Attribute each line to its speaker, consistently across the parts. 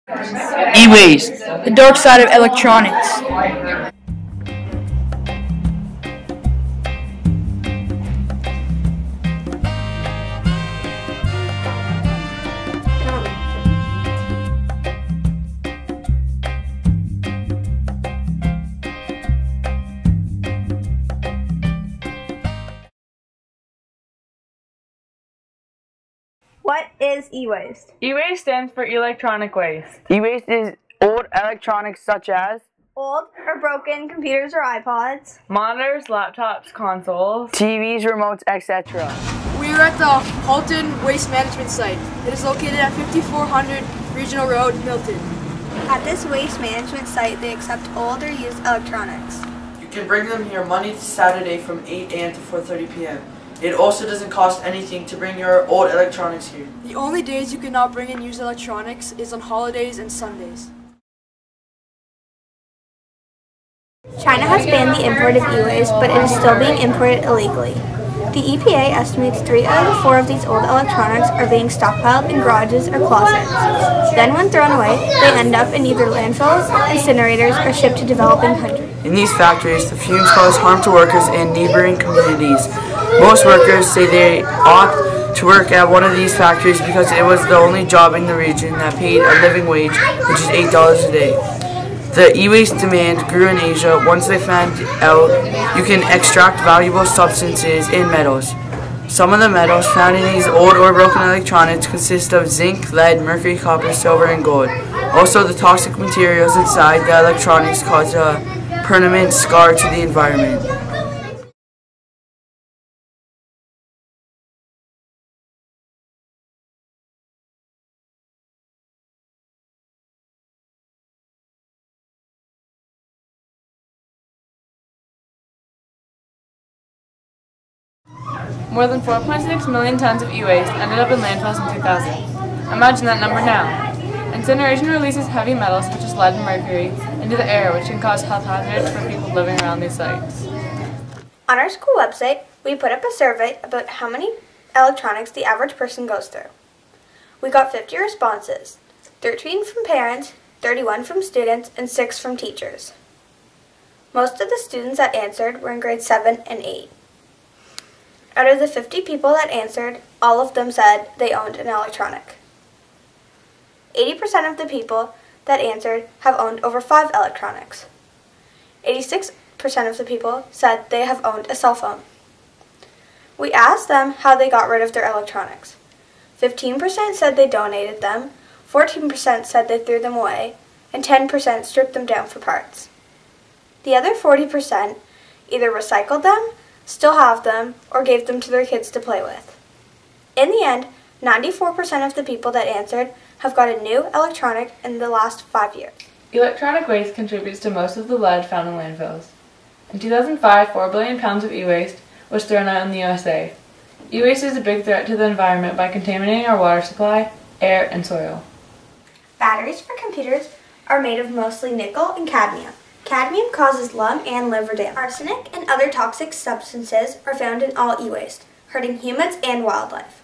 Speaker 1: E-waste, the dark side of electronics.
Speaker 2: What is e-waste?
Speaker 3: E-waste stands for electronic waste.
Speaker 1: E-waste is old electronics such as
Speaker 2: Old or broken computers or iPods.
Speaker 3: Monitors, laptops, consoles,
Speaker 1: TVs, remotes, etc.
Speaker 4: We are at the Halton Waste Management Site. It is located at 5400 Regional Road, Milton.
Speaker 2: At this waste management site, they accept old or used electronics.
Speaker 5: You can bring them here Monday to Saturday from 8 a.m. to 4:30 p.m. It also doesn't cost anything to bring your old electronics here.
Speaker 4: The only days you cannot bring in used electronics is on holidays and Sundays.
Speaker 2: China has banned the import of e-waste, but it is still being imported illegally. The EPA estimates 3 out of 4 of these old electronics are being stockpiled in garages or closets. Then when thrown away, they end up in either landfills, incinerators, or shipped to developing countries.
Speaker 5: In these factories, the fumes cause harm to workers in neighboring communities. Most workers say they opt to work at one of these factories because it was the only job in the region that paid a living wage, which is $8 a day. The e-waste demand grew in Asia once they found out you can extract valuable substances in metals. Some of the metals found in these old or broken electronics consist of zinc, lead, mercury, copper, silver, and gold. Also, the toxic materials inside the electronics cause a permanent scar to the environment.
Speaker 3: More than 4.6 million tons of e-waste ended up in landfills in 2000. Imagine that number now. Incineration releases heavy metals such as lead and mercury into the air, which can cause health hazards for people living around these sites.
Speaker 2: On our school website, we put up a survey about how many electronics the average person goes through. We got 50 responses, 13 from parents, 31 from students, and 6 from teachers. Most of the students that answered were in grades 7 and 8. Out of the 50 people that answered, all of them said they owned an electronic. 80% of the people that answered have owned over 5 electronics. 86% of the people said they have owned a cell phone. We asked them how they got rid of their electronics. 15% said they donated them, 14% said they threw them away, and 10% stripped them down for parts. The other 40% either recycled them, still have them, or gave them to their kids to play with. In the end, 94% of the people that answered have got a new electronic in the last 5 years.
Speaker 3: Electronic waste contributes to most of the lead found in landfills. In 2005, 4 billion pounds of e-waste was thrown out in the USA. E-waste is a big threat to the environment by contaminating our water supply, air, and soil.
Speaker 2: Batteries for computers are made of mostly nickel and cadmium. Cadmium causes lung and liver damage. Arsenic and other toxic substances are found in all e-waste, hurting humans and wildlife.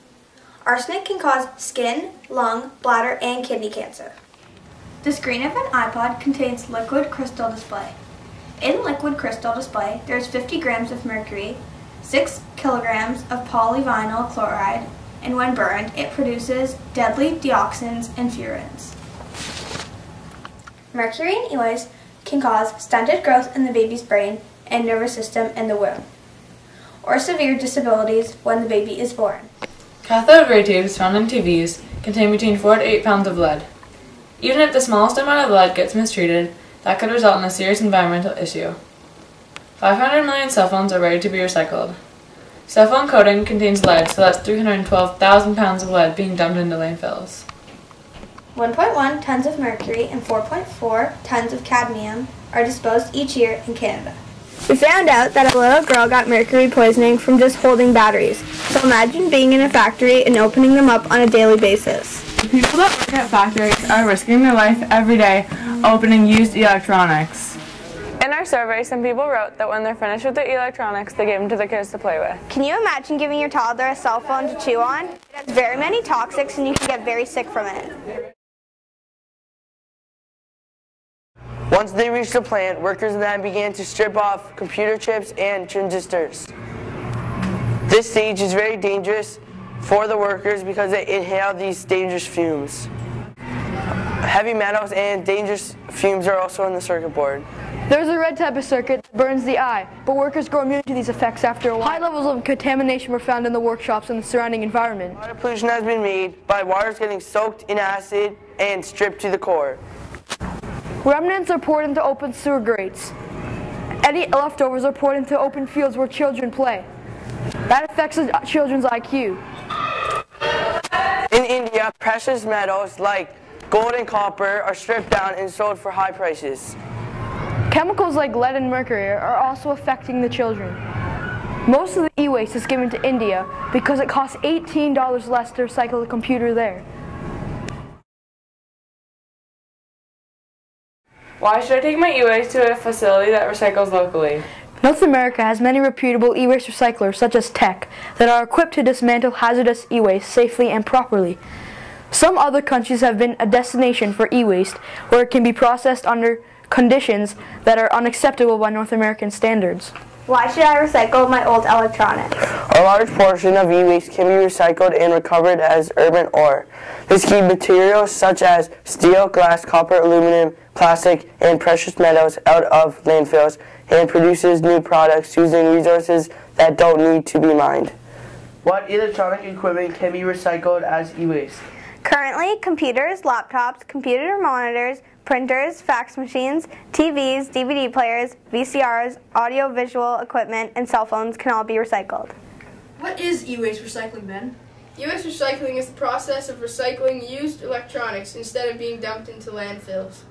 Speaker 2: Arsenic can cause skin, lung, bladder, and kidney cancer. The screen of an iPod contains liquid crystal display. In liquid crystal display, there is 50 grams of mercury, 6 kilograms of polyvinyl chloride, and when burned, it produces deadly dioxins and furans. Mercury in e-waste can cause stunted growth in the baby's brain and nervous system in the womb, or severe disabilities when the baby is born.
Speaker 3: Cathode ray tubes found in TVs contain between 4 to 8 pounds of lead. Even if the smallest amount of lead gets mistreated, that could result in a serious environmental issue. 500 million cell phones are ready to be recycled. Cell phone coating contains lead, so that's 312,000 pounds of lead being dumped into landfills.
Speaker 2: 1.1 tons of mercury and 4.4 tons of cadmium are disposed each year in Canada. We found out that a little girl got mercury poisoning from just holding batteries. So imagine being in a factory and opening them up on a daily basis.
Speaker 3: The people that work at factories are risking their life every day opening used electronics. In our survey, some people wrote that when they're finished with their electronics, they give them to their kids to play with.
Speaker 2: Can you imagine giving your toddler a cell phone to chew on? It has very many toxics and you can get very sick from it.
Speaker 5: Once they reached the plant, workers then began to strip off computer chips and transistors. This stage is very dangerous for the workers because they inhale these dangerous fumes. Heavy metals and dangerous fumes are also in the circuit board.
Speaker 1: There's a red type of circuit that burns the eye, but workers grow immune to these effects after a while. High levels of contamination were found in the workshops and the surrounding environment.
Speaker 5: Water pollution has been made by waters getting soaked in acid and stripped to the core.
Speaker 1: Remnants are poured into open sewer grates. Any leftovers are poured into open fields where children play. That affects the children's IQ.
Speaker 5: In India, precious metals like gold and copper are stripped down and sold for high prices.
Speaker 1: Chemicals like lead and mercury are also affecting the children. Most of the e-waste is given to India because it costs $18 less to recycle a computer there.
Speaker 3: Why should I take my e-waste to a facility that recycles locally?
Speaker 1: North America has many reputable e-waste recyclers such as TECH that are equipped to dismantle hazardous e-waste safely and properly. Some other countries have been a destination for e-waste where it can be processed under conditions that are unacceptable by North American standards.
Speaker 2: Why should I recycle my old electronics?
Speaker 5: A large portion of e-waste can be recycled and recovered as urban ore. This keeps materials such as steel, glass, copper, aluminum, plastic, and precious metals out of landfills and produces new products using resources that don't need to be mined. What electronic equipment can be recycled as e-waste?
Speaker 2: Currently, computers, laptops, computer monitors, printers, fax machines, TVs, DVD players, VCRs, audio-visual equipment, and cell phones can all be recycled.
Speaker 4: What is e-waste recycling, Ben? E-waste recycling is the process of recycling used electronics instead of being dumped into landfills.